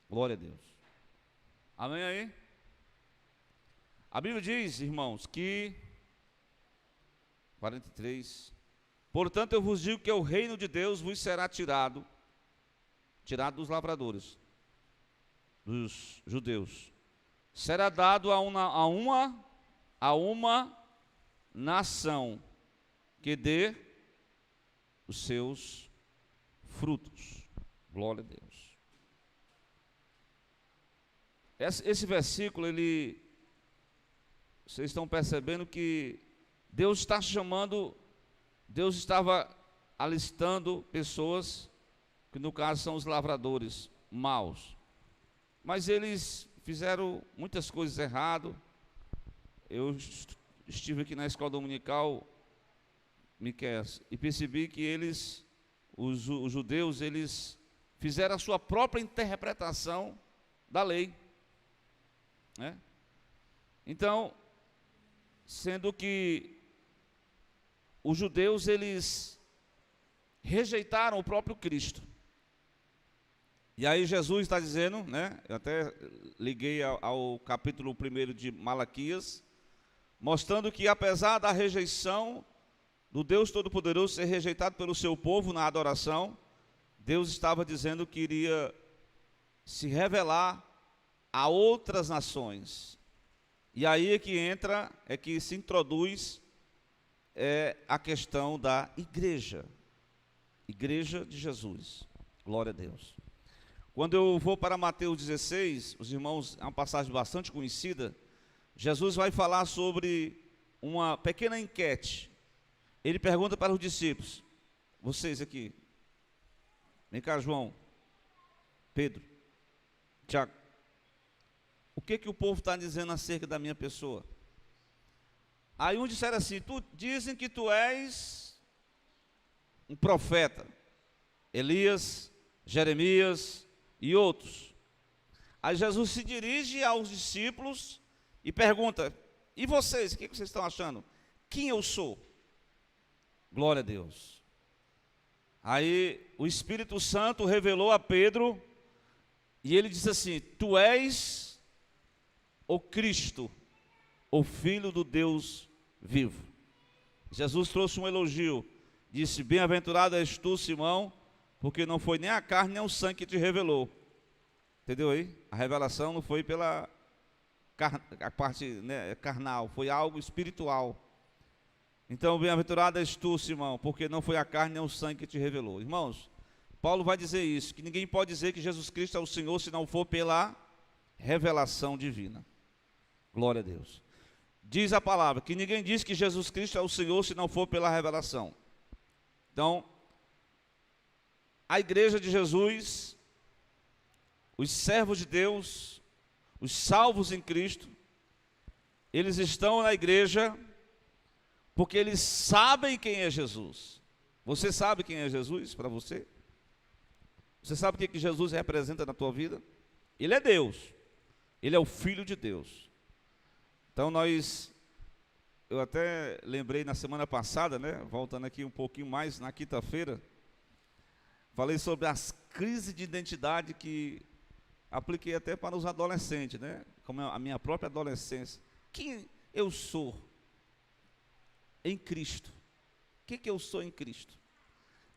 Glória a Deus. Amém aí? A Bíblia diz, irmãos, que 43. Portanto, eu vos digo que o reino de Deus vos será tirado dos lavradores, dos judeus. Será dado a uma nação que dê os seus frutos. Glória a Deus. Esse versículo, vocês estão percebendo que Deus está chamando, Deus estava alistando pessoas, que no caso são os lavradores maus, mas eles fizeram muitas coisas erradas. Eu estive aqui na escola dominical, Miqueias, e percebi que os judeus, eles fizeram a sua própria interpretação da lei, né? Então, sendo que os judeus, eles rejeitaram o próprio Cristo. E aí Jesus está dizendo, né? Eu até liguei ao capítulo 1 de Malaquias, mostrando que apesar da rejeição do Deus Todo-Poderoso ser rejeitado pelo seu povo na adoração, Deus estava dizendo que iria se revelar a outras nações. E aí é que se introduz a questão da igreja de Jesus. Glória a Deus. Quando eu vou para Mateus 16, os irmãos, é uma passagem bastante conhecida, Jesus vai falar sobre uma pequena enquete. Ele pergunta para os discípulos, vocês aqui, vem cá, João, Pedro, Tiago, o que o povo está dizendo acerca da minha pessoa? Aí um disseram assim, dizem que tu és um profeta, Elias, Jeremias e outros. Aí Jesus se dirige aos discípulos e pergunta, e vocês, o que vocês estão achando? Quem eu sou? Glória a Deus. Aí o Espírito Santo revelou a Pedro, e ele disse assim, tu és o Cristo, o Filho do Deus vivo. Jesus trouxe um elogio, disse, bem-aventurado és tu, Simão, porque não foi nem a carne nem o sangue que te revelou. Entendeu aí? A revelação não foi pela a parte, né, carnal, foi algo espiritual. Então, bem-aventurado és tu, Simão, porque não foi a carne nem o sangue que te revelou. Irmãos, Paulo vai dizer isso, que ninguém pode dizer que Jesus Cristo é o Senhor se não for pela revelação divina. Glória a Deus. Diz a palavra que ninguém diz que Jesus Cristo é o Senhor se não for pela revelação. Então, a igreja de Jesus, os servos de Deus, os salvos em Cristo, eles estão na igreja porque eles sabem quem é Jesus. Você sabe quem é Jesus para você? Você sabe o que Jesus representa na tua vida? Ele é Deus, Ele é o Filho de Deus. Então eu até lembrei na semana passada, né, voltando aqui um pouquinho mais, na quinta-feira, falei sobre as crises de identidade que apliquei até para os adolescentes, né, como a minha própria adolescência. Quem eu sou em Cristo? O que eu sou em Cristo?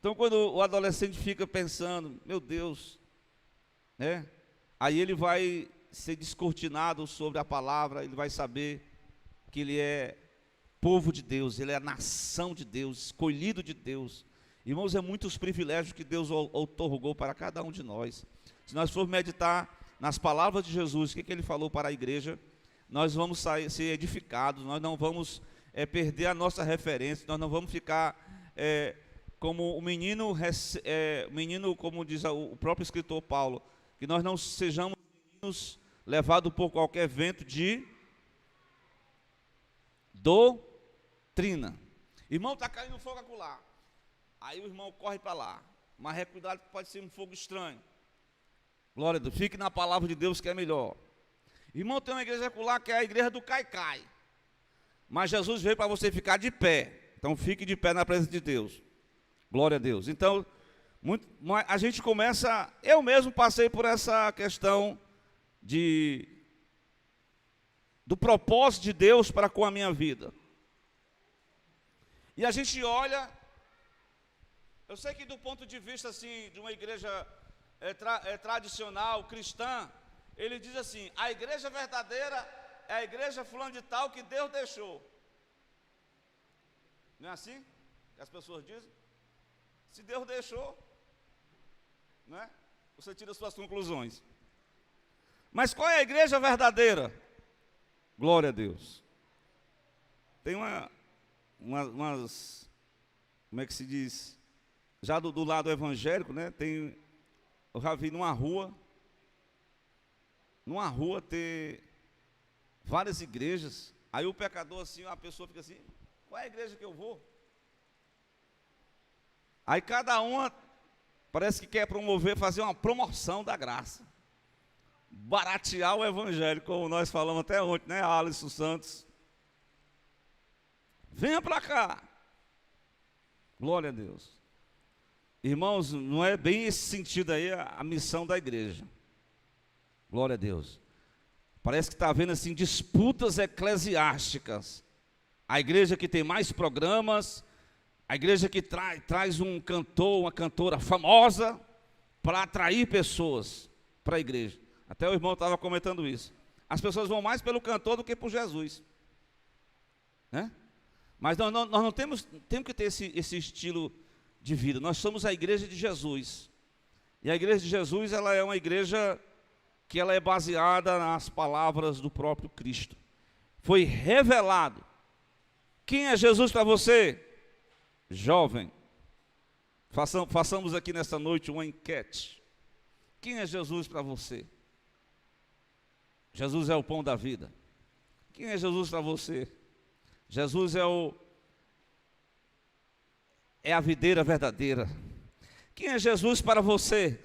Então, quando o adolescente fica pensando, meu Deus, né, aí ele vai ser descortinado sobre a palavra, ele vai saber que ele é povo de Deus, ele é a nação de Deus, escolhido de Deus. Irmãos, é muitos privilégios que Deus outorgou para cada um de nós. Se nós formos meditar nas palavras de Jesus, o que ele falou para a igreja, nós vamos ser edificados, nós não vamos perder a nossa referência, nós não vamos ficar como o menino, como diz o próprio escritor Paulo, que nós não sejamos meninos levados por qualquer vento de doutrina. Irmão, está caindo fogo acolá. Aí o irmão corre para lá. Mas é cuidado que pode ser um fogo estranho. Glória a Deus. Fique na palavra de Deus que é melhor. Irmão, tem uma igreja acolá que é a igreja do Caicai. Mas Jesus veio para você ficar de pé. Então fique de pé na presença de Deus. Glória a Deus. Então, A gente começa, eu mesmo passei por essa questão do propósito de Deus para com a minha vida. E a gente olha, eu sei que do ponto de vista assim, de uma igreja tradicional, cristã, ele diz assim, a igreja verdadeira é a igreja fulano de tal que Deus deixou. Não é assim que as pessoas dizem? Se Deus deixou, não é? Você tira suas conclusões. Mas qual é a igreja verdadeira? Glória a Deus. Tem umas, como é que se diz? Já do lado evangélico, né? Eu já vi numa rua ter várias igrejas. Aí o pecador assim, a pessoa fica assim, qual é a igreja que eu vou? Aí cada uma parece que quer fazer uma promoção da graça. Baratear o evangelho, como nós falamos até ontem, né, Alisson Santos? Venha para cá. Glória a Deus. Irmãos, não é bem esse sentido aí a missão da igreja. Glória a Deus. Parece que está havendo assim disputas eclesiásticas. A igreja que tem mais programas, a igreja que traz um cantor, uma cantora famosa para atrair pessoas para a igreja. Até o irmão estava comentando isso. As pessoas vão mais pelo cantor do que por Jesus, né? Mas nós não temos que ter esse estilo de vida. Nós somos a igreja de Jesus. E a igreja de Jesus, ela é uma igreja que ela é baseada nas palavras do próprio Cristo. Foi revelado. Quem é Jesus para você? Jovem, façamos aqui nessa noite uma enquete. Quem é Jesus para você? Jesus é o pão da vida. Quem é Jesus para você? Jesus é a videira verdadeira. Quem é Jesus para você?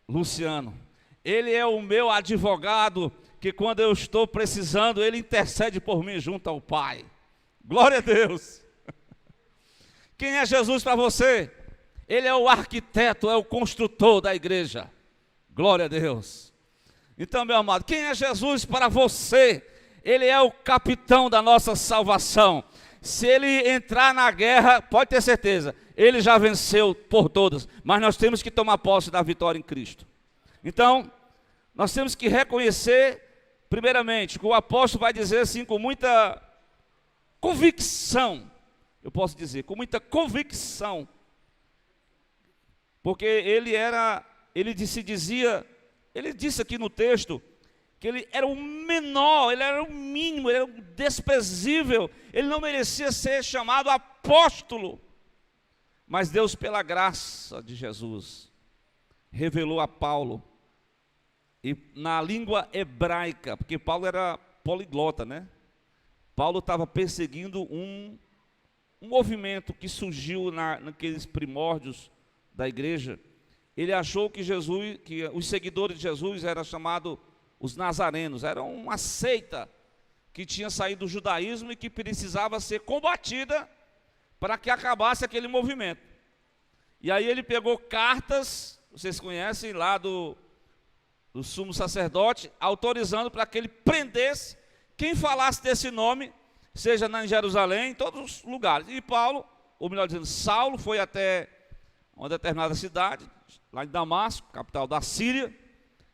Luciano. Ele é o meu advogado, que quando eu estou precisando, ele intercede por mim junto ao Pai. Glória a Deus. Quem é Jesus para você? Ele é o arquiteto, é o construtor da igreja. Glória a Deus. Então, meu amado, quem é Jesus para você? Ele é o capitão da nossa salvação. Se ele entrar na guerra, pode ter certeza, ele já venceu por todas. Mas nós temos que tomar posse da vitória em Cristo. Então, nós temos que reconhecer, primeiramente, que o apóstolo vai dizer assim com muita convicção. Eu posso dizer, com muita convicção, porque ele disse aqui no texto, que ele era o menor, ele era o mínimo, ele era o desprezível, ele não merecia ser chamado apóstolo, mas Deus, pela graça de Jesus, revelou a Paulo, e na língua hebraica, porque Paulo era poliglota, né? Paulo estava perseguindo um movimento que surgiu naqueles primórdios da igreja. Ele achou que os seguidores de Jesus eram chamados os nazarenos, era uma seita que tinha saído do judaísmo e que precisava ser combatida para que acabasse aquele movimento. E aí ele pegou cartas, vocês conhecem, lá do sumo sacerdote, autorizando para que ele prendesse quem falasse desse nome, seja em Jerusalém, em todos os lugares. E Paulo, ou melhor dizendo, Saulo, foi até uma determinada cidade, lá em Damasco, capital da Síria,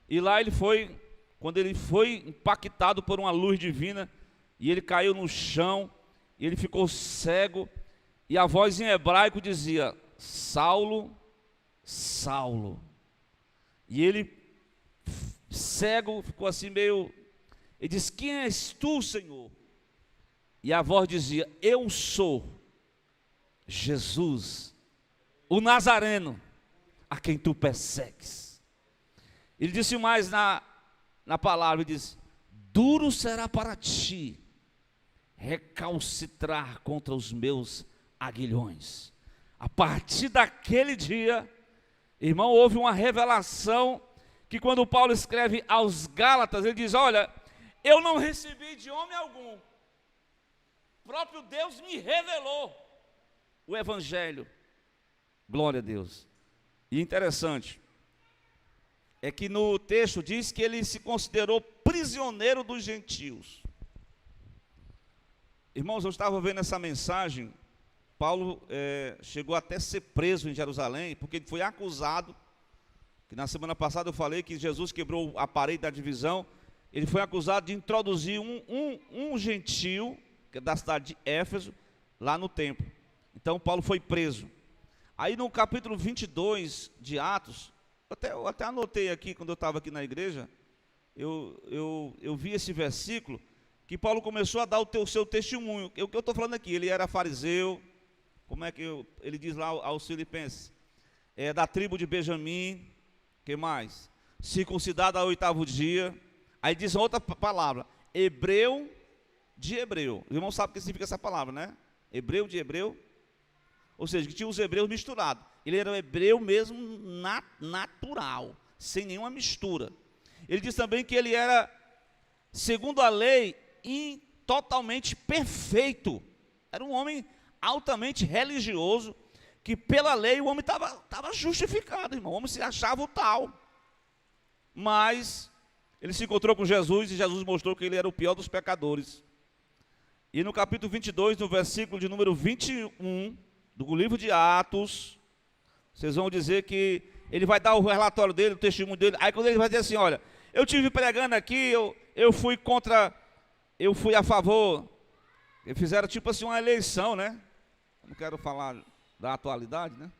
e lá quando ele foi impactado por uma luz divina, e ele caiu no chão, e ele ficou cego, e a voz em hebraico dizia, Saulo, Saulo. E ele, cego, ficou assim meio, ele disse, quem és tu, Senhor? E a voz dizia, eu sou Jesus, o Nazareno, a quem tu persegues. Ele disse mais na palavra, ele disse, duro será para ti recalcitrar contra os meus aguilhões. A partir daquele dia, irmão, houve uma revelação, que quando Paulo escreve aos Gálatas, ele diz, olha, eu não recebi de homem algum, o próprio Deus me revelou o Evangelho. Glória a Deus. E interessante é que no texto diz que ele se considerou prisioneiro dos gentios. Irmãos, eu estava vendo essa mensagem. Paulo chegou até a ser preso em Jerusalém, porque ele foi acusado, que na semana passada eu falei que Jesus quebrou a parede da divisão. Ele foi acusado de introduzir um gentio, que é da cidade de Éfeso, lá no templo. Então Paulo foi preso. Aí no capítulo 22 de Atos, eu até anotei aqui, quando eu estava aqui na igreja, eu vi esse versículo, que Paulo começou a dar o seu testemunho. O que eu estou falando aqui, ele era fariseu, como é que ele diz lá aos filipenses? Da tribo de Benjamim, que mais? Circuncidado ao 8º dia. Aí diz outra palavra, hebreu de hebreu. Os irmãos sabem o que significa essa palavra, né? Hebreu de hebreu. Ou seja, que tinha os hebreus misturados. Ele era hebreu mesmo natural, sem nenhuma mistura. Ele diz também que ele era, segundo a lei, totalmente perfeito. Era um homem altamente religioso, que pela lei o homem estava justificado, irmão. O homem se achava o tal. Mas ele se encontrou com Jesus e Jesus mostrou que ele era o pior dos pecadores. E no capítulo 22, no versículo de número 21, do livro de Atos, vocês vão dizer que ele vai dar o relatório dele, o testemunho dele. Aí quando ele vai dizer assim, olha, eu tive pregando aqui, eu fui a favor. Eles fizeram tipo assim uma eleição, né? Não quero falar da atualidade, né?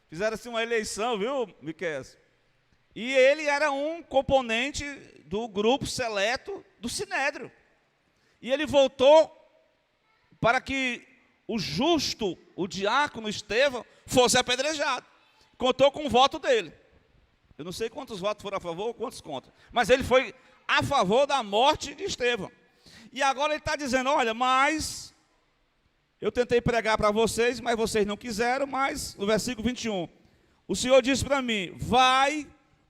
Fizeram assim uma eleição, viu, Miquel? E ele era um componente do grupo seleto do Sinédrio. E ele voltou para que o justo, o diácono Estevão, fosse apedrejado. Contou com o voto dele. Eu não sei quantos votos foram a favor ou quantos contra. Mas ele foi a favor da morte de Estevão. E agora ele está dizendo, olha, mas eu tentei pregar para vocês, mas vocês não quiseram. Mas no versículo 21, o Senhor disse para mim, vai,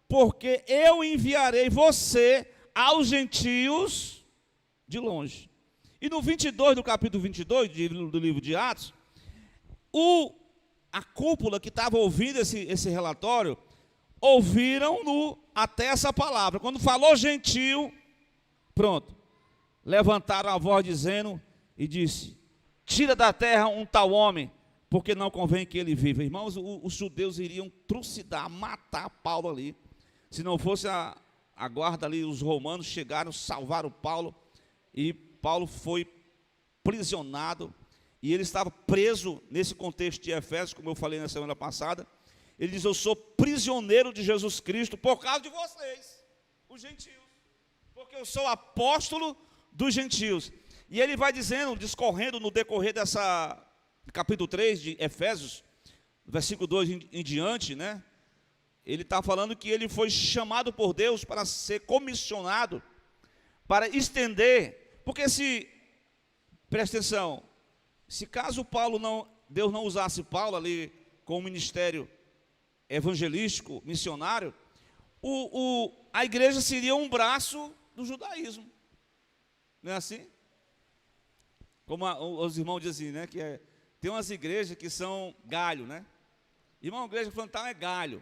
porque eu enviarei você aos gentios de longe. E no 22, do capítulo 22 do livro de Atos, a cúpula que estava ouvindo esse relatório, ouviram até essa palavra. Quando falou gentio, pronto, levantaram a voz dizendo e disse, tira da terra um tal homem, porque não convém que ele viva. Irmãos, os judeus iriam trucidar, matar Paulo ali. Se não fosse a guarda ali, os romanos chegaram, salvaram Paulo, e Paulo foi prisionado, e ele estava preso nesse contexto de Efésios, como eu falei na semana passada. Ele diz, eu sou prisioneiro de Jesus Cristo por causa de vocês, os gentios, porque eu sou apóstolo dos gentios. E ele vai dizendo, discorrendo no decorrer dessa capítulo 3 de Efésios, versículo 2 em diante, né? Ele está falando que ele foi chamado por Deus para ser comissionado, para estender, porque presta atenção, se caso Deus não usasse Paulo ali com o ministério evangelístico, missionário, a igreja seria um braço do judaísmo, não é assim? Como os irmãos dizem, né, tem umas igrejas que são galho, né? Irmão, a igreja plantar é galho.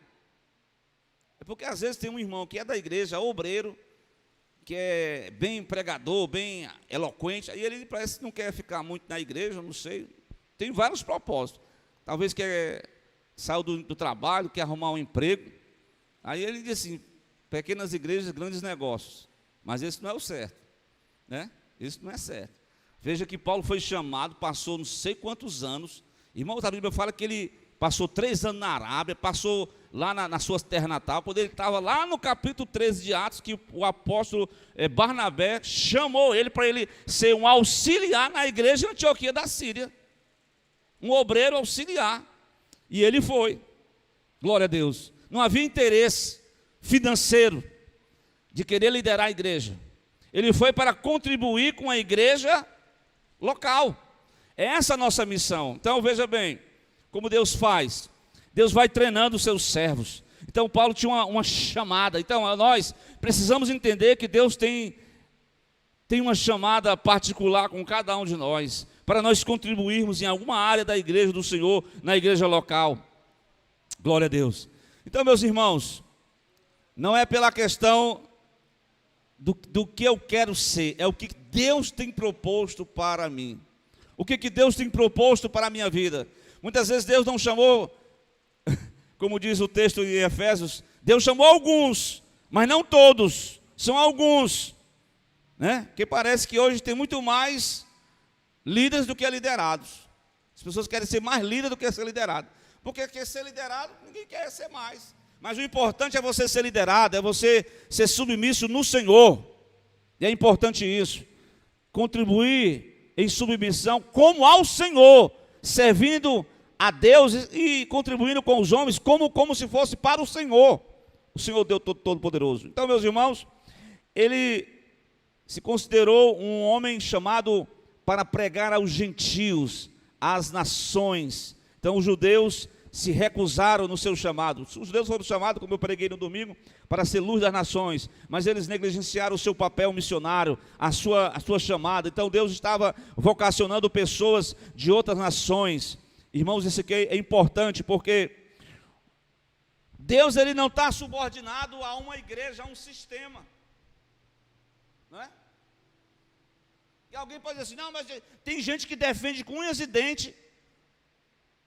É porque às vezes tem um irmão que é da igreja, obreiro, que é bem pregador, bem eloquente, aí ele parece que não quer ficar muito na igreja, não sei, tem vários propósitos. Talvez saiu do trabalho, quer arrumar um emprego. Aí ele diz assim, pequenas igrejas, grandes negócios. Mas esse não é o certo, né? Isso não é certo. Veja que Paulo foi chamado, passou não sei quantos anos. Irmão, a Bíblia fala que ele passou 3 anos na Arábia, passou lá na sua terra natal, quando ele estava lá no capítulo 13 de Atos, que o apóstolo Barnabé chamou ele para ele ser um auxiliar na igreja de Antioquia da Síria. Um obreiro auxiliar. E ele foi. Glória a Deus. Não havia interesse financeiro de querer liderar a igreja. Ele foi para contribuir com a igreja local. É essa a nossa missão. Então veja bem, como Deus faz. Deus vai treinando os seus servos. Então Paulo tinha uma chamada. Então nós precisamos entender que Deus tem uma chamada particular com cada um de nós, para nós contribuirmos em alguma área da igreja do Senhor, na igreja local. Glória a Deus. Então, meus irmãos, não é pela questão do que eu quero ser, é o que Deus tem proposto para mim. O que Deus tem proposto para a minha vida. Muitas vezes Deus não chamou, como diz o texto de Efésios, Deus chamou alguns, mas não todos, são alguns, né? Que parece que hoje tem muito mais líderes do que liderados. As pessoas querem ser mais líderes do que ser liderado, porque quer ser liderado, ninguém quer ser mais. Mas o importante é você ser liderado, é você ser submisso no Senhor. E é importante isso, contribuir em submissão como ao Senhor, servindo a Deus e contribuindo com os homens como se fosse para o Senhor Deus Todo-Poderoso. Então, meus irmãos, ele se considerou um homem chamado para pregar aos gentios, às nações. Então, os judeus se recusaram no seu chamado. Os judeus foram chamados, como eu preguei no domingo, para ser luz das nações, mas eles negligenciaram o seu papel missionário, a sua chamada. Então Deus estava vocacionando pessoas de outras nações. Irmãos, isso aqui é importante, porque Deus, ele não está subordinado a uma igreja, a um sistema, não é? E alguém pode dizer assim, não, mas tem gente que defende com unhas e dentes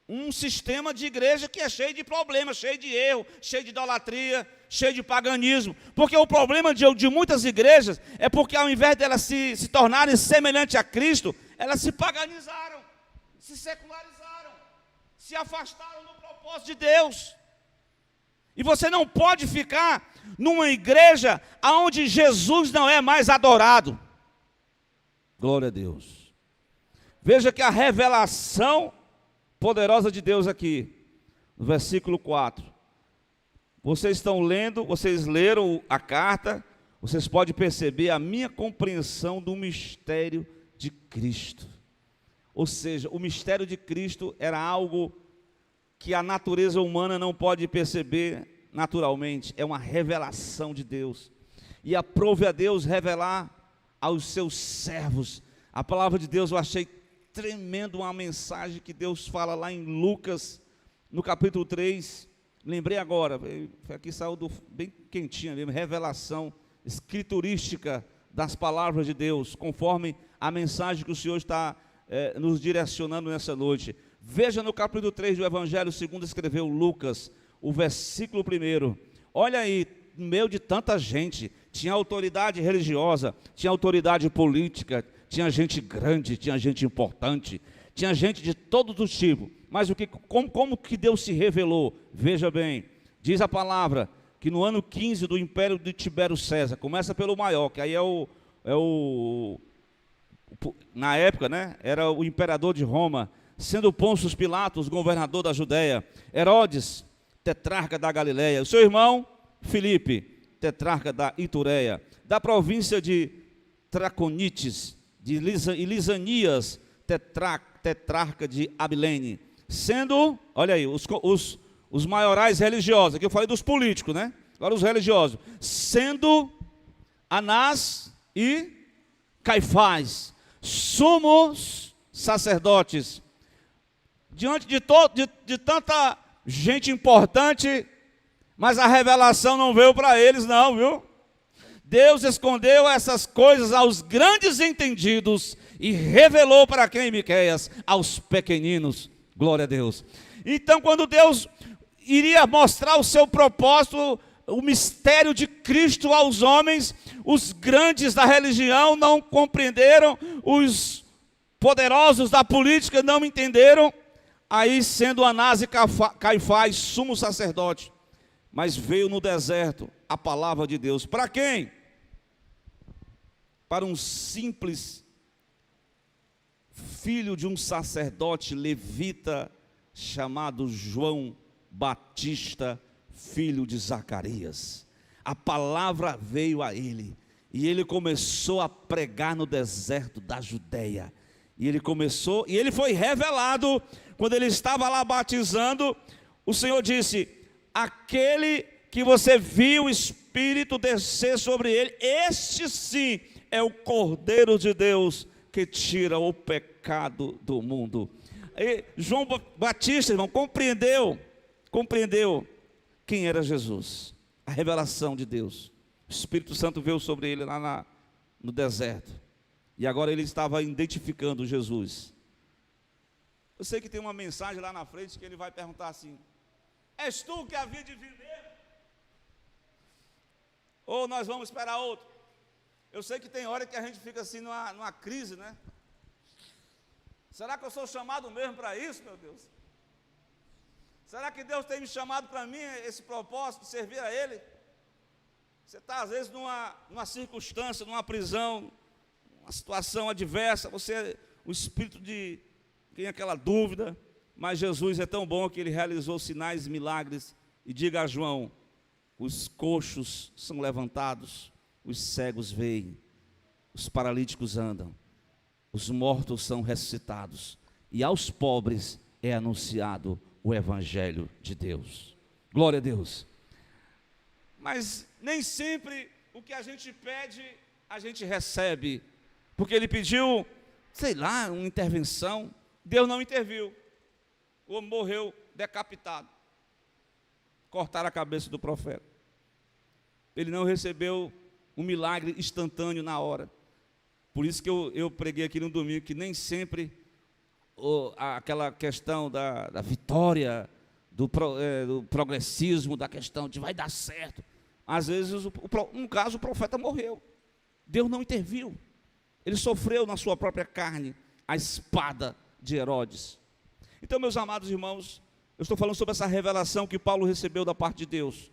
um sistema de igreja que é cheio de problemas, cheio de erro, cheio de idolatria, cheio de paganismo. Porque o problema de muitas igrejas é porque ao invés de elas se tornarem semelhantes a Cristo, elas se paganizaram, se secularizaram, se afastaram do propósito de Deus. E você não pode ficar numa igreja onde Jesus não é mais adorado. Glória a Deus. Veja que a revelação poderosa de Deus aqui, no versículo 4. Vocês estão lendo, vocês leram a carta, vocês podem perceber a minha compreensão do mistério de Cristo. Ou seja, o mistério de Cristo era algo que a natureza humana não pode perceber naturalmente, é uma revelação de Deus. E aprove a Deus revelar aos seus servos. A palavra de Deus eu achei tremendo, uma mensagem que Deus fala lá em Lucas, no capítulo 3, lembrei agora, aqui saiu bem quentinha mesmo, revelação escriturística das palavras de Deus, conforme a mensagem que o Senhor está nos direcionando nessa noite. Veja no capítulo 3 do Evangelho segundo escreveu Lucas, o versículo 1, olha aí, no meio de tanta gente, tinha autoridade religiosa, tinha autoridade política, tinha gente grande, tinha gente importante, tinha gente de todos os tipos, mas como que Deus se revelou? Veja bem, diz a palavra, que no ano 15 do império de Tibério César, começa pelo maior, que aí na época, né, era o imperador de Roma, sendo Pôncio Pilatos governador da Judéia, Herodes, tetrarca da Galileia, o seu irmão Filipe, tetrarca da Itureia, da província de Traconites, e Lisanias, tetrarca de Abilene, sendo, olha aí, os maiorais religiosos, aqui eu falei dos políticos, né? Agora os religiosos, sendo Anás e Caifás, sumos sacerdotes, diante de tanta gente importante, mas a revelação não veio para eles não, viu? Deus escondeu essas coisas aos grandes entendidos e revelou para quem, Miqueias? Aos pequeninos, glória a Deus. Então, quando Deus iria mostrar o seu propósito, o mistério de Cristo aos homens, os grandes da religião não compreenderam, os poderosos da política não entenderam, aí sendo Anás e Caifás sumo sacerdote, mas veio no deserto a palavra de Deus, para quem? Para um simples filho de um sacerdote levita, chamado João Batista, filho de Zacarias. A palavra veio a ele, e ele começou a pregar no deserto da Judéia, e ele foi revelado, quando ele estava lá batizando, o Senhor disse, aquele que você viu o Espírito descer sobre ele, este sim é o Cordeiro de Deus que tira o pecado do mundo. E João Batista, irmão, compreendeu compreendeu quem era Jesus, a revelação de Deus. O Espírito Santo veio sobre ele lá no deserto. E agora ele estava identificando Jesus. Eu sei que tem uma mensagem lá na frente que ele vai perguntar assim: és tu que havia de vir mesmo? Ou nós vamos esperar outro? Eu sei que tem hora que a gente fica assim numa crise, né? Será que eu sou chamado mesmo para isso, meu Deus? Será que Deus tem me chamado para mim esse propósito de servir a Ele? Você está às vezes numa circunstância, numa prisão, uma situação adversa, o espírito tem aquela dúvida, mas Jesus é tão bom que Ele realizou sinais e milagres. E diga a João: os coxos são levantados, os cegos veem, os paralíticos andam, os mortos são ressuscitados, e aos pobres é anunciado o Evangelho de Deus. Glória a Deus. Mas nem sempre o que a gente pede, a gente recebe, porque ele pediu, sei lá, uma intervenção, Deus não interviu, o homem morreu decapitado, cortaram a cabeça do profeta, ele não recebeu um milagre instantâneo na hora. Por isso que eu preguei aqui no domingo, que nem sempre aquela questão da vitória, do progressismo, da questão de vai dar certo. Às vezes, no caso, o profeta morreu. Deus não interviu. Ele sofreu na sua própria carne a espada de Herodes. Então, meus amados irmãos, eu estou falando sobre essa revelação que Paulo recebeu da parte de Deus,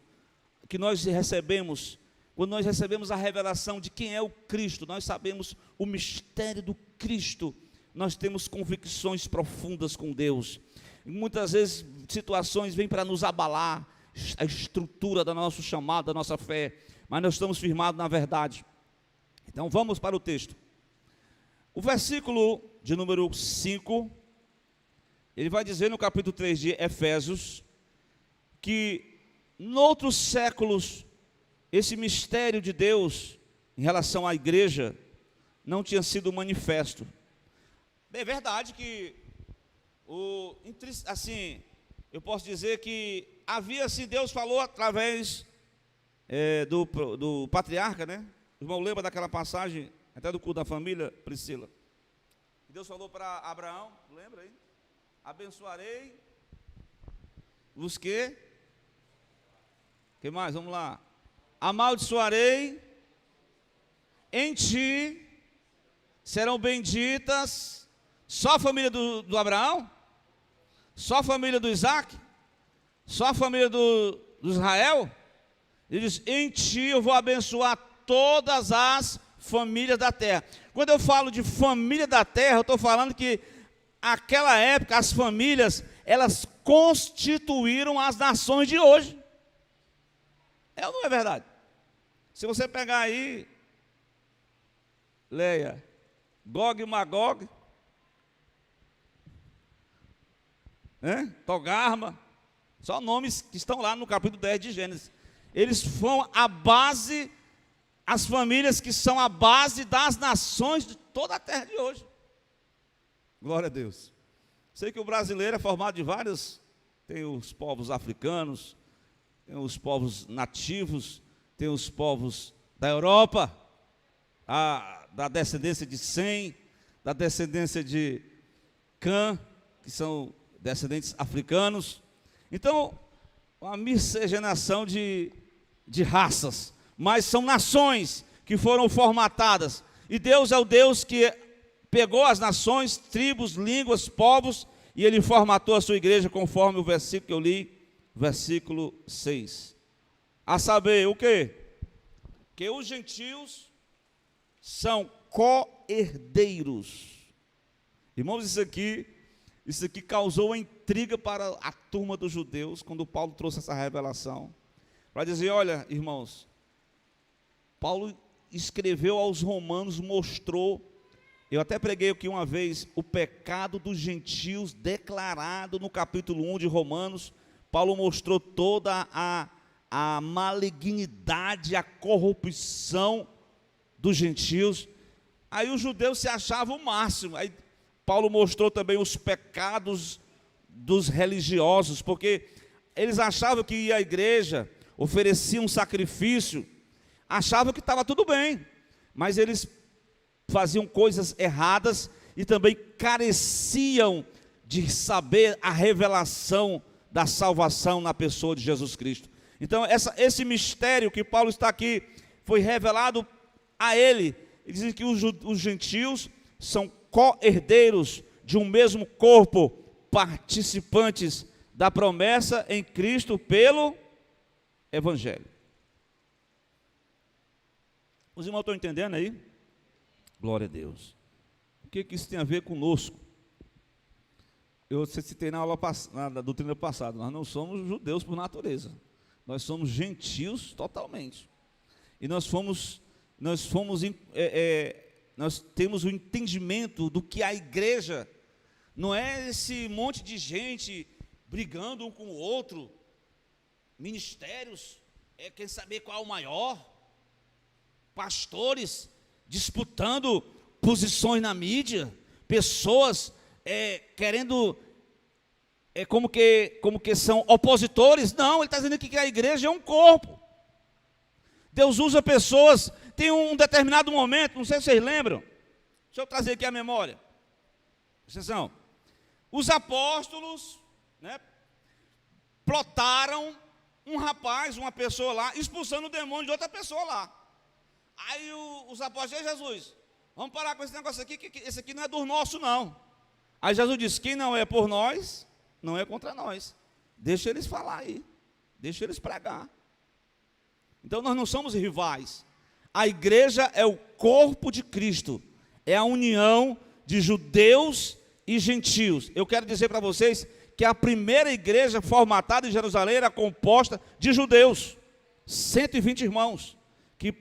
que nós recebemos. Quando nós recebemos a revelação de quem é o Cristo, nós sabemos o mistério do Cristo, nós temos convicções profundas com Deus. E muitas vezes situações vêm para nos abalar a estrutura do nosso chamado, da nossa fé, mas nós estamos firmados na verdade. Então vamos para o texto. O versículo de número 5, ele vai dizer no capítulo 3 de Efésios, que noutros séculos, esse mistério de Deus em relação à igreja não tinha sido manifesto. É verdade que, assim, eu posso dizer que havia, assim, Deus falou através do patriarca, né? O irmão lembra daquela passagem, até do culto da família, Priscila? Deus falou para Abraão, lembra aí? Abençoarei os que mais? Vamos lá. Amaldiçoarei, em ti serão benditas, só a família do Abraão? Só a família do Isaac? Só a família do Israel? Ele diz, em ti eu vou abençoar todas as famílias da terra. Quando eu falo de família da terra, eu estou falando que naquela época as famílias, elas constituíram as nações de hoje. É ou não é verdade? Se você pegar aí, leia, Gog e Magog, Togarma, só nomes que estão lá no capítulo 10 de Gênesis. Eles foram a base, as famílias que são a base das nações de toda a terra de hoje. Glória a Deus. Sei que o brasileiro é formado de vários, tem os povos africanos, tem os povos nativos, tem os povos da Europa, da descendência de Sem, da descendência de Cã, que são descendentes africanos. Então, uma miscigenação de raças, mas são nações que foram formatadas. E Deus é o Deus que pegou as nações, tribos, línguas, povos, e Ele formatou a sua igreja conforme o versículo que eu li, versículo 6. A saber, o quê? Que os gentios são co-herdeiros. Irmãos, isso aqui causou intriga para a turma dos judeus, quando Paulo trouxe essa revelação, para dizer, olha, irmãos, Paulo escreveu aos romanos, mostrou, eu até preguei aqui uma vez, o pecado dos gentios declarado no capítulo 1 de Romanos. Paulo mostrou toda a malignidade, a corrupção dos gentios. Aí os judeus se achavam o máximo. Aí Paulo mostrou também os pecados dos religiosos, porque eles achavam que ia à igreja, ofereciam um sacrifício, achavam que estava tudo bem, mas eles faziam coisas erradas e também careciam de saber a revelação da salvação na pessoa de Jesus Cristo. Então esse mistério que Paulo está aqui, foi revelado a ele. Ele diz que os gentios são co-herdeiros de um mesmo corpo, participantes da promessa em Cristo pelo Evangelho. Os irmãos estão entendendo aí? Glória a Deus. O que isso tem a ver conosco? Eu citei na doutrina passada, nós não somos judeus por natureza, nós somos gentios totalmente. E nós temos o entendimento do que a igreja não é esse monte de gente brigando um com o outro, ministérios, quer saber qual é o maior, pastores disputando posições na mídia, pessoas querendo, como que são opositores. Não, ele está dizendo aqui que a igreja é um corpo. Deus usa pessoas, tem um determinado momento, não sei se vocês lembram, deixa eu trazer aqui a memória. Atenção, os apóstolos, plotaram um rapaz, uma pessoa lá, expulsando o demônio de outra pessoa lá. Aí os apóstolos, Jesus, vamos parar com esse negócio aqui, que esse aqui não é do nosso não. Aí Jesus disse, quem não é por nós, não é contra nós. Deixa eles falar aí, deixa eles pregar. Então nós não somos rivais. A igreja é o corpo de Cristo, é a união de judeus e gentios. Eu quero dizer para vocês que a primeira igreja formatada em Jerusalém era composta de judeus, 120 irmãos, que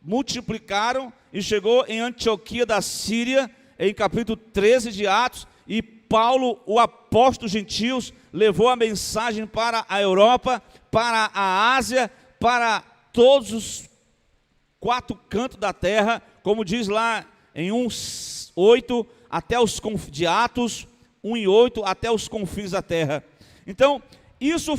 multiplicaram e chegou em Antioquia da Síria, em capítulo 13 de Atos, e Paulo, o apóstolo gentios, levou a mensagem para a Europa, para a Ásia, para todos os 4 cantos da terra, como diz lá em 1:8, até os de Atos 1:8, até os confins da terra. Então, isso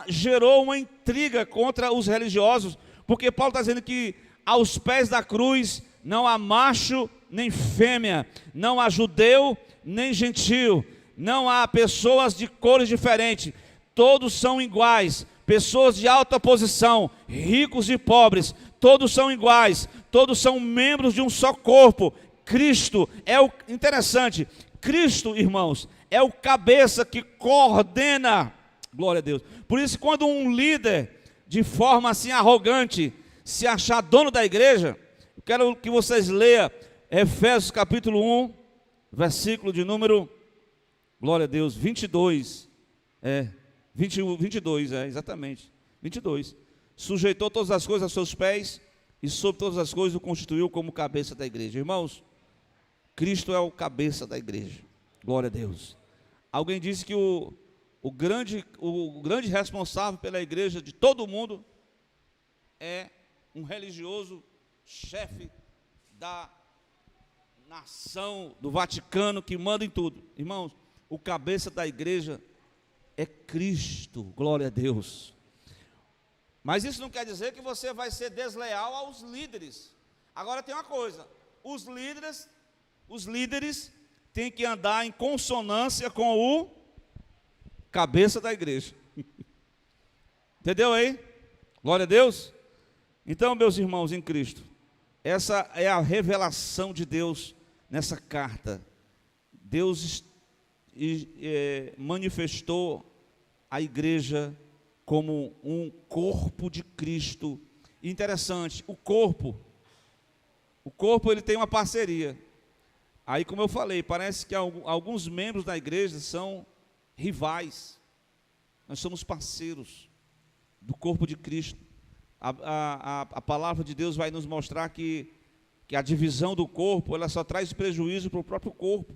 gerou uma intriga contra os religiosos, porque Paulo está dizendo que aos pés da cruz não há macho nem fêmea, não há judeu nem gentio, não há pessoas de cores diferentes, todos são iguais, pessoas de alta posição, ricos e pobres, todos são iguais, todos são membros de um só corpo. Cristo é o interessante, Cristo, irmãos, é o cabeça que coordena, glória a Deus. Por isso, quando um líder, de forma assim arrogante, se achar dono da igreja, eu quero que vocês leiam Efésios capítulo 1, versículo de número, glória a Deus, 22, 22, exatamente, 22. Sujeitou todas as coisas aos seus pés e sobre todas as coisas o constituiu como cabeça da igreja. Irmãos, Cristo é o cabeça da igreja, glória a Deus. Alguém disse que o grande responsável pela igreja de todo o mundo é um religioso chefe da nação, do Vaticano, que manda em tudo. Irmãos, o cabeça da igreja é Cristo, glória a Deus. Mas isso não quer dizer que você vai ser desleal aos líderes. Agora tem uma coisa, os líderes têm que andar em consonância com o cabeça da igreja. Entendeu aí? Glória a Deus. Então, meus irmãos em Cristo, essa é a revelação de Deus nessa carta. Deus manifestou a igreja como um corpo de Cristo. Interessante, o corpo ele tem uma parceria. Aí, como eu falei, parece que alguns membros da igreja são rivais. Nós somos parceiros do corpo de Cristo. A palavra de Deus vai nos mostrar que a divisão do corpo, ela só traz prejuízo para o próprio corpo.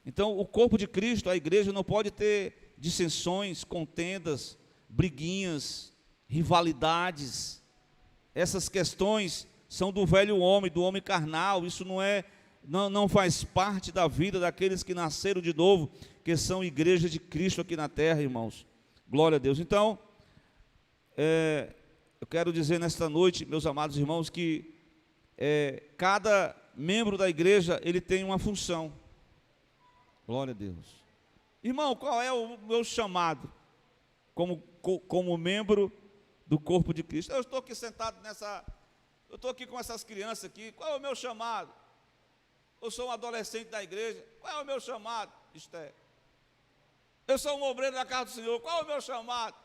Então, o corpo de Cristo, a igreja, não pode ter dissensões, contendas, briguinhas, rivalidades. Essas questões são do velho homem, do homem carnal. Isso não faz parte da vida daqueles que nasceram de novo, que são igreja de Cristo aqui na terra, irmãos. Glória a Deus. Então, eu quero dizer nesta noite, meus amados irmãos, que cada membro da igreja, ele tem uma função. Glória a Deus. Irmão, qual é o meu chamado como membro do corpo de Cristo? Eu estou aqui sentado eu estou aqui com essas crianças aqui, qual é o meu chamado? Eu sou um adolescente da igreja, qual é o meu chamado? Esther. Eu sou um obreiro da casa do Senhor, qual é o meu chamado?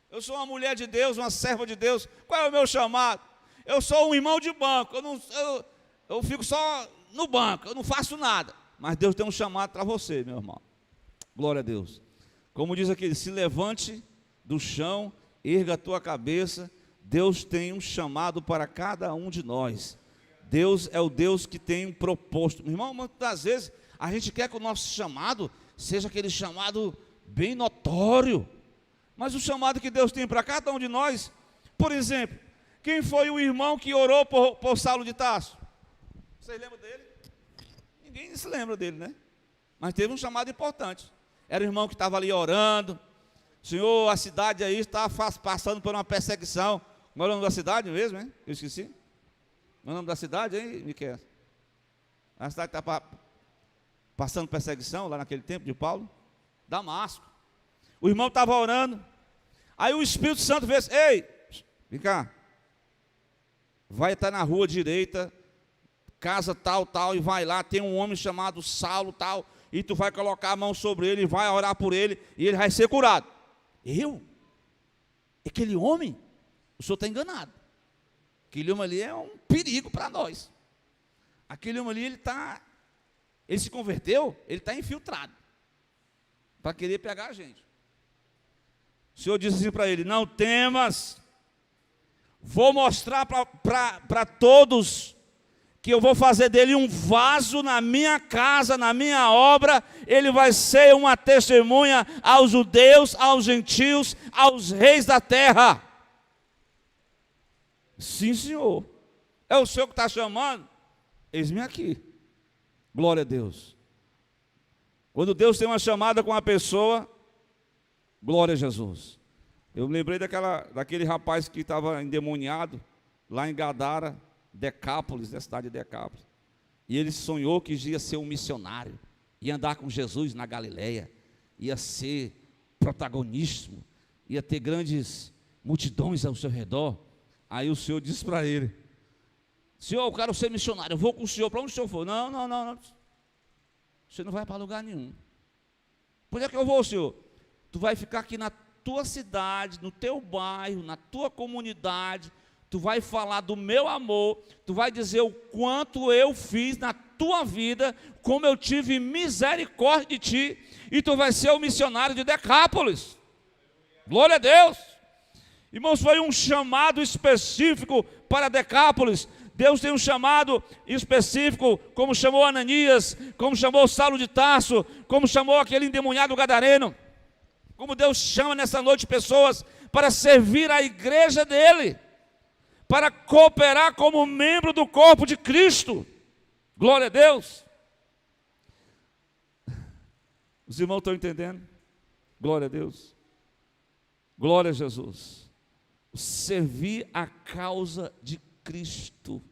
Eu sou uma mulher de Deus, uma serva de Deus, qual é o meu chamado? Eu sou um irmão de banco, eu fico só no banco, eu não faço nada. Mas Deus tem um chamado para você, meu irmão. Glória a Deus. Como diz aqui, se levante do chão, erga a tua cabeça. Deus tem um chamado para cada um de nós. Deus é o Deus que tem um propósito. Meu irmão, muitas vezes a gente quer que o nosso chamado seja aquele chamado bem notório. Mas o chamado que Deus tem para cada um de nós, por exemplo, quem foi o irmão que orou por Saulo de Tarso? Vocês lembram dele? Ninguém se lembra dele, né? Mas teve um chamado importante. Era o irmão que estava ali orando. Senhor, a cidade aí está passando por uma perseguição. Qual é o nome da cidade mesmo, hein? Eu esqueci. Qual é o nome da cidade, hein, Miquel? A cidade está passando perseguição lá naquele tempo de Paulo. Damasco. O irmão estava orando. Aí o Espírito Santo fez: ei, vem cá. Vai estar na rua direita, casa tal, tal, e vai lá, tem um homem chamado Saulo, tal, e tu vai colocar a mão sobre ele, vai orar por ele, e ele vai ser curado. Eu? Aquele homem? O senhor está enganado. Aquele homem ali é um perigo para nós. Aquele homem ali, ele se converteu, ele está infiltrado, para querer pegar a gente. O Senhor disse assim para ele: não temas, vou mostrar para todos que eu vou fazer dele um vaso na minha casa, na minha obra. Ele vai ser uma testemunha aos judeus, aos gentios, aos reis da terra. Sim, Senhor. É o Senhor que está chamando? Eis-me aqui. Glória a Deus. Quando Deus tem uma chamada com a pessoa, glória a Jesus. Eu me lembrei daquele rapaz que estava endemoniado lá em Gadara, Decápolis, da cidade de Decápolis. E ele sonhou que ia ser um missionário, ia andar com Jesus na Galileia, ia ser protagonismo, ia ter grandes multidões ao seu redor. Aí o Senhor disse para ele: Senhor, eu quero ser missionário, eu vou com o Senhor. Para onde o Senhor for? Não. Você não vai para lugar nenhum. Por que eu vou, Senhor? Tu vai ficar aqui na tua cidade, no teu bairro, na tua comunidade. Tu vai falar do meu amor, tu vai dizer o quanto eu fiz na tua vida, como eu tive misericórdia de ti, e tu vai ser o missionário de Decápolis. Glória a Deus. Irmãos, foi um chamado específico para Decápolis. Deus tem um chamado específico, como chamou Ananias, como chamou Saulo de Tarso, como chamou aquele endemoniado gadareno. Como Deus chama nessa noite pessoas para servir a igreja dele, para cooperar como membro do corpo de Cristo. Glória a Deus. Os irmãos estão entendendo? Glória a Deus. Glória a Jesus. Servir a causa de Cristo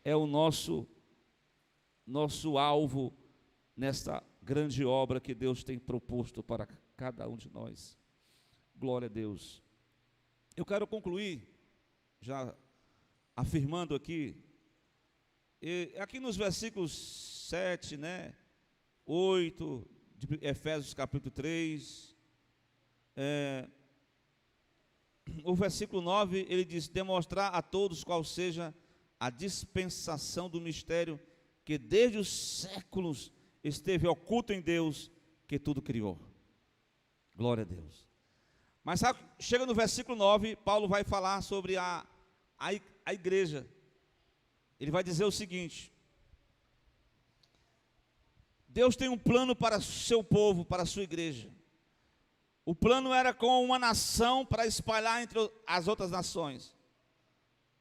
é o nosso alvo nesta grande obra que Deus tem proposto para cada um de nós. Glória a Deus. Eu quero concluir já afirmando aqui nos versículos 7, 8, de Efésios capítulo 3, o versículo 9, ele diz: demonstrar a todos qual seja a dispensação do mistério que desde os séculos esteve oculto em Deus, que tudo criou. Glória a Deus. Mas sabe, chega no versículo 9, Paulo vai falar sobre a igreja. Ele vai dizer o seguinte: Deus tem um plano para o seu povo, para a sua igreja. O plano era com uma nação para espalhar entre as outras nações.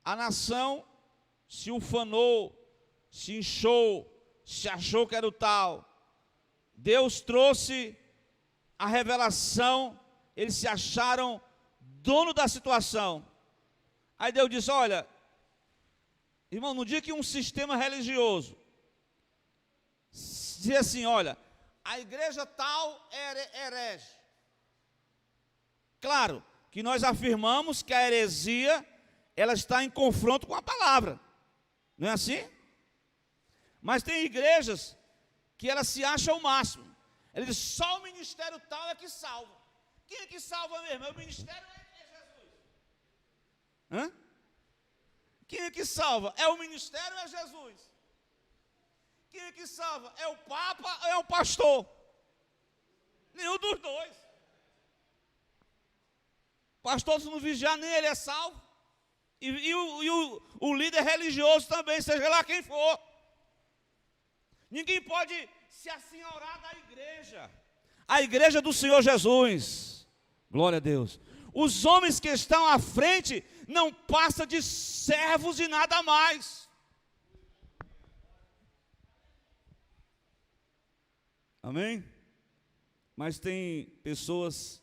A nação se ufanou, se inchou, se achou que era o tal. Deus trouxe a revelação eles se acharam dono da situação. Aí Deus disse: olha, irmão, no dia que um sistema religioso diz assim: olha, a igreja tal é herege. Claro que nós afirmamos que a heresia, ela está em confronto com a palavra, não é assim? Mas tem igrejas que elas se acham o máximo. Ele diz: só o ministério tal é que salva. Quem é que salva mesmo? É o ministério ou é Jesus? Hã? Quem é que salva? É o ministério ou é Jesus? Quem é que salva? É o Papa ou é o pastor? Nenhum dos dois. Pastor, se não vigiar, nem ele é salvo. E o líder religioso também, seja lá quem for. Ninguém pode se assenhorar da igreja. A igreja do Senhor Jesus. Glória a Deus. Os homens que estão à frente não passam de servos e nada mais. Amém? Mas tem pessoas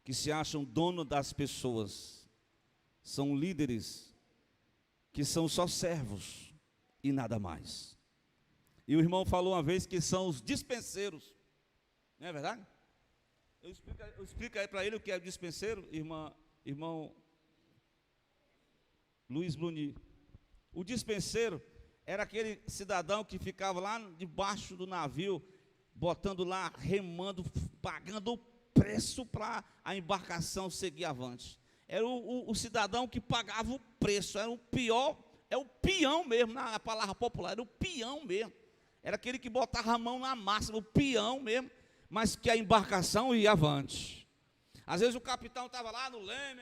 que se acham dono das pessoas. São líderes que são só servos e nada mais. E o irmão falou uma vez que são os dispenseiros. Não é verdade? Eu explico aí para ele o que é dispenseiro, irmão Luiz Bluni. O dispenseiro era aquele cidadão que ficava lá debaixo do navio, botando lá, remando, pagando o preço para a embarcação seguir avante. Era o cidadão que pagava o preço, era o pior, é o peão mesmo, na palavra popular, era o peão mesmo. Era aquele que botava a mão na massa, o peão mesmo, mas que a embarcação ia avante. Às vezes o capitão estava lá no leme,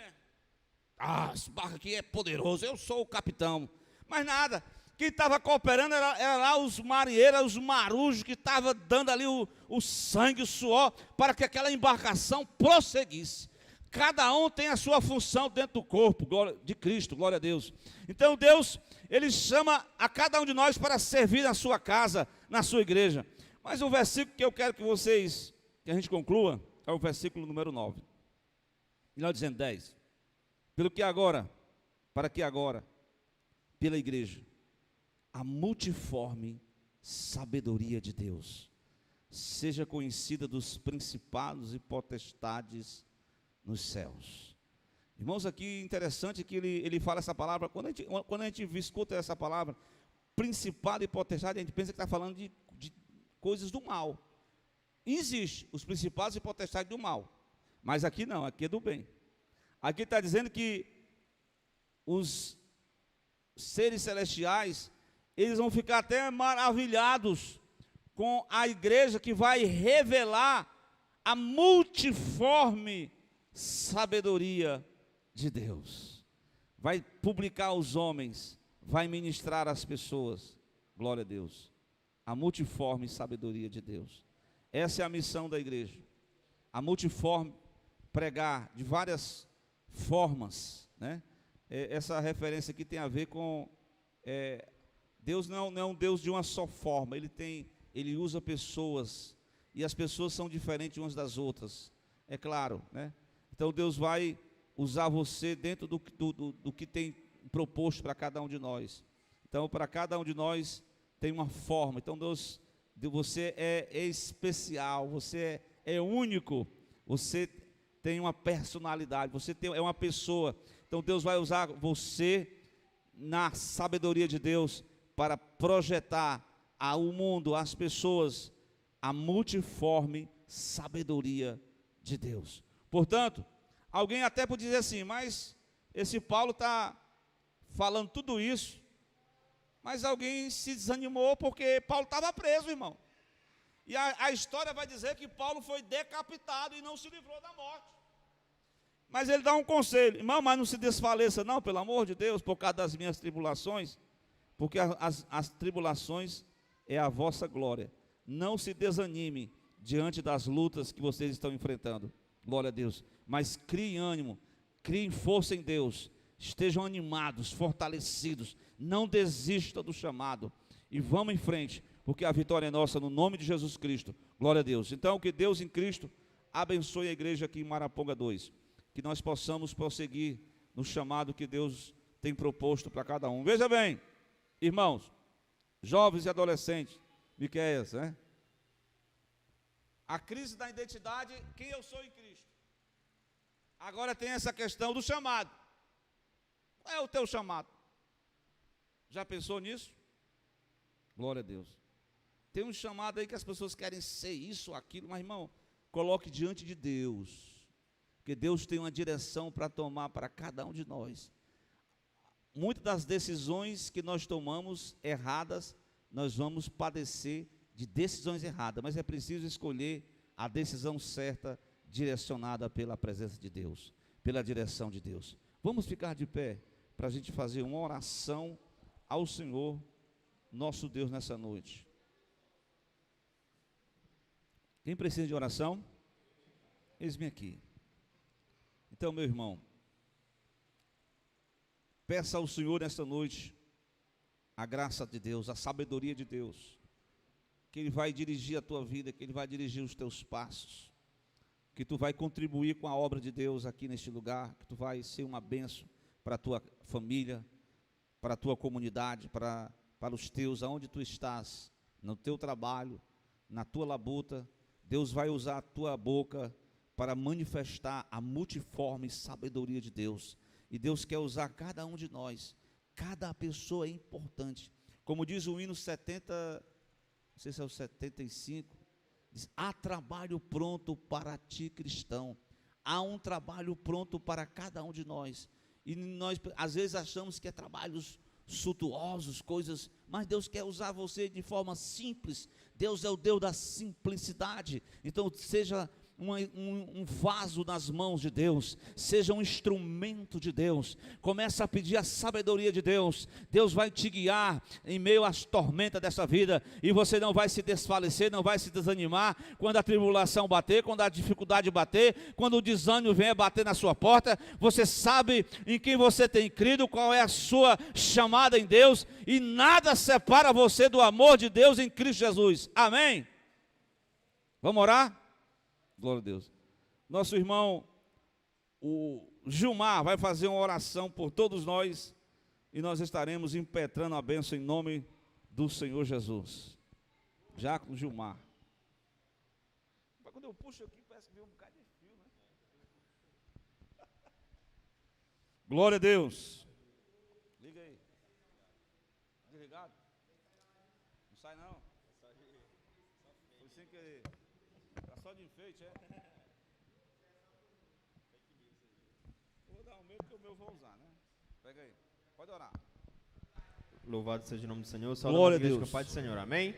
esse barco aqui é poderoso, eu sou o capitão. Mas nada, quem estava cooperando era lá os marinheiros, os marujos, que estavam dando ali o sangue, o suor, para que aquela embarcação prosseguisse. Cada um tem a sua função dentro do corpo de Cristo, glória a Deus. Então Deus, Ele chama a cada um de nós para servir na sua casa, na sua igreja. Mas o versículo que eu quero que a gente conclua, é o versículo número 9. Melhor dizendo 10. Para que agora, pela igreja, a multiforme sabedoria de Deus seja conhecida dos principados e potestades nos céus. Irmãos, aqui interessante que ele fala essa palavra. Quando a gente escuta essa palavra, principado e potestade, a gente pensa que está falando de coisas do mal. Existe os principados e potestades do mal, mas aqui não, aqui é do bem. Aqui está dizendo que os seres celestiais, eles vão ficar até maravilhados com a igreja que vai revelar a multiforme sabedoria de Deus. Vai publicar aos homens, vai ministrar às pessoas, glória a Deus, a multiforme sabedoria de Deus. Essa é a missão da igreja, a multiforme, pregar de várias formas, né? Essa referência aqui tem a ver com Deus não é um Deus de uma só forma. Ele usa pessoas, e as pessoas são diferentes umas das outras, é claro, né? Então Deus vai usar você dentro do que tem proposto para cada um de nós. Então, para cada um de nós tem uma forma. Então você é especial, você é único, você tem uma personalidade, você é uma pessoa. Então Deus vai usar você na sabedoria de Deus para projetar ao mundo, às pessoas, a multiforme sabedoria de Deus. Portanto, alguém até pode dizer assim: mas esse Paulo está falando tudo isso, mas alguém se desanimou porque Paulo estava preso, irmão. E a história vai dizer que Paulo foi decapitado e não se livrou da morte. Mas ele dá um conselho: irmão, mas não se desfaleça não, pelo amor de Deus, por causa das minhas tribulações, porque as tribulações é a vossa glória. Não se desanime diante das lutas que vocês estão enfrentando, glória a Deus, mas criem ânimo, criem força em Deus, estejam animados, fortalecidos, não desista do chamado, e vamos em frente, porque a vitória é nossa no nome de Jesus Cristo, glória a Deus. Então que Deus em Cristo abençoe a igreja aqui em Maraponga 2, que nós possamos prosseguir no chamado que Deus tem proposto para cada um. Veja bem, irmãos, jovens e adolescentes, Miqueias, né? A crise da identidade, quem eu sou em Cristo. Agora tem essa questão do chamado. Qual é o teu chamado? Já pensou nisso? Glória a Deus. Tem um chamado aí que as pessoas querem ser isso, aquilo, mas irmão, coloque diante de Deus, porque Deus tem uma direção para tomar para cada um de nós. Muitas das decisões que nós tomamos erradas, nós vamos padecer de decisões erradas, mas é preciso escolher a decisão certa, direcionada pela presença de Deus, pela direção de Deus. Vamos ficar de pé para a gente fazer uma oração ao Senhor, nosso Deus, nessa noite. Quem precisa de oração? Eis-me aqui. Então, meu irmão, peça ao Senhor nesta noite a graça de Deus, a sabedoria de Deus, que Ele vai dirigir a tua vida, que Ele vai dirigir os teus passos, que tu vai contribuir com a obra de Deus aqui neste lugar, que tu vai ser uma bênção para a tua família, para a tua comunidade, para os teus, aonde tu estás, no teu trabalho, na tua labuta. Deus vai usar a tua boca para manifestar a multiforme sabedoria de Deus. E Deus quer usar cada um de nós. Cada pessoa é importante. Como diz o hino 70, não sei se é o 75, diz: há trabalho pronto para ti, cristão. Há um trabalho pronto para cada um de nós. E nós às vezes achamos que é trabalhos suntuosos, coisas, mas Deus quer usar você de forma simples. Deus é o Deus da simplicidade. Então seja um vaso nas mãos de Deus, seja um instrumento de Deus. Começa a pedir a sabedoria de Deus. Deus vai te guiar em meio às tormentas dessa vida, e você não vai se desfalecer, não vai se desanimar quando a tribulação bater, quando a dificuldade bater, quando o desânimo vier bater na sua porta. Você sabe em quem você tem crido, qual é a sua chamada em Deus, e nada separa você do amor de Deus em Cristo Jesus. Amém? Vamos orar? Glória a Deus. Nosso irmão, o Gilmar, vai fazer uma oração por todos nós, e nós estaremos impetrando a bênção em nome do Senhor Jesus. Já com o Gilmar. Quando eu puxo aqui, parece que vem um bocado de fio, né? Glória a Deus. Liga aí. Desligado? Não sai não? Foi sem querer. Só de enfeite, é? Vou dar o meu, porque o meu eu vou usar, né? Pega aí, pode orar. Louvado seja o nome do Senhor. Glória a Deus. Com o Pai do Senhor, amém?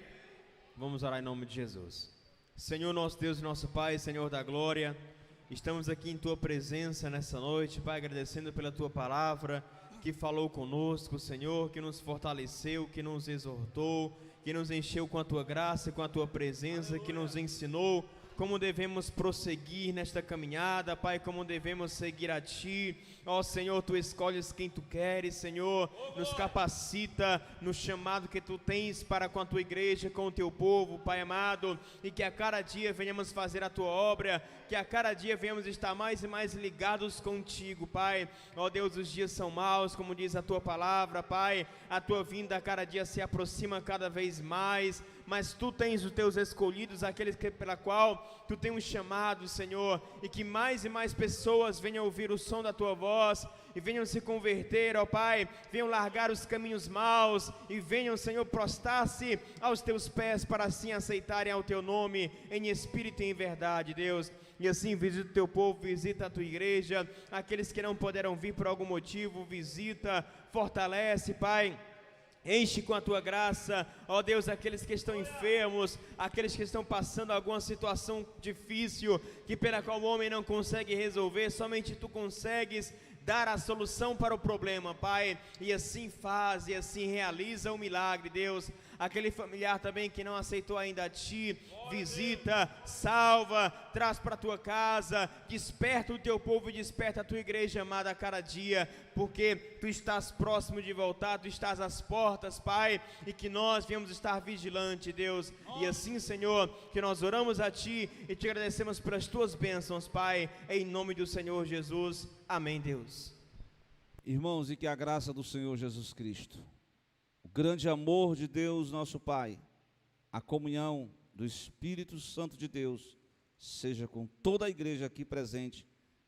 Vamos orar em nome de Jesus. Senhor, nosso Deus e nosso Pai, Senhor da glória, estamos aqui em Tua presença nessa noite, Pai, agradecendo pela Tua palavra, que falou conosco, Senhor, que nos fortaleceu, que nos exortou, que nos encheu com a Tua graça e com a Tua presença, que nos ensinou como devemos prosseguir nesta caminhada, Pai, como devemos seguir a Ti. Ó Senhor, Tu escolhes quem Tu queres, Senhor, nos capacita no chamado que Tu tens para com a Tua igreja, com o Teu povo, Pai amado, e que a cada dia venhamos fazer a Tua obra, que a cada dia venhamos estar mais e mais ligados contigo, Pai. Ó Deus, os dias são maus, como diz a Tua palavra, Pai, a Tua vinda a cada dia se aproxima cada vez mais, mas Tu tens os Teus escolhidos, aqueles que, pela qual Tu tens um chamado, Senhor, e que mais e mais pessoas venham ouvir o som da Tua voz, e venham se converter, ó Pai, venham largar os caminhos maus, e venham, Senhor, prostrar-se aos Teus pés, para assim aceitarem ao Teu nome, em espírito e em verdade, Deus. E assim visita o Teu povo, visita a Tua igreja, aqueles que não puderam vir por algum motivo, visita, fortalece, Pai. Enche com a Tua graça, ó Deus, aqueles que estão enfermos, aqueles que estão passando alguma situação difícil, que pela qual o homem não consegue resolver, somente Tu consegues dar a solução para o problema, Pai, e assim faz, e assim realiza o milagre, Deus. aquele familiar também que não aceitou ainda a Ti, visita, salva, traz para a Tua casa, desperta o Teu povo e desperta a Tua igreja amada a cada dia, porque Tu estás próximo de voltar, Tu estás às portas, Pai, e que nós viemos estar vigilante, Deus, e assim, Senhor, que nós oramos a Ti e Te agradecemos pelas Tuas bênçãos, Pai, em nome do Senhor Jesus, amém, Deus. Irmãos, e que a graça do Senhor Jesus Cristo, o grande amor de Deus nosso Pai, a comunhão do Espírito Santo de Deus, seja com toda a igreja aqui presente,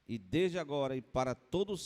e desde agora e para todos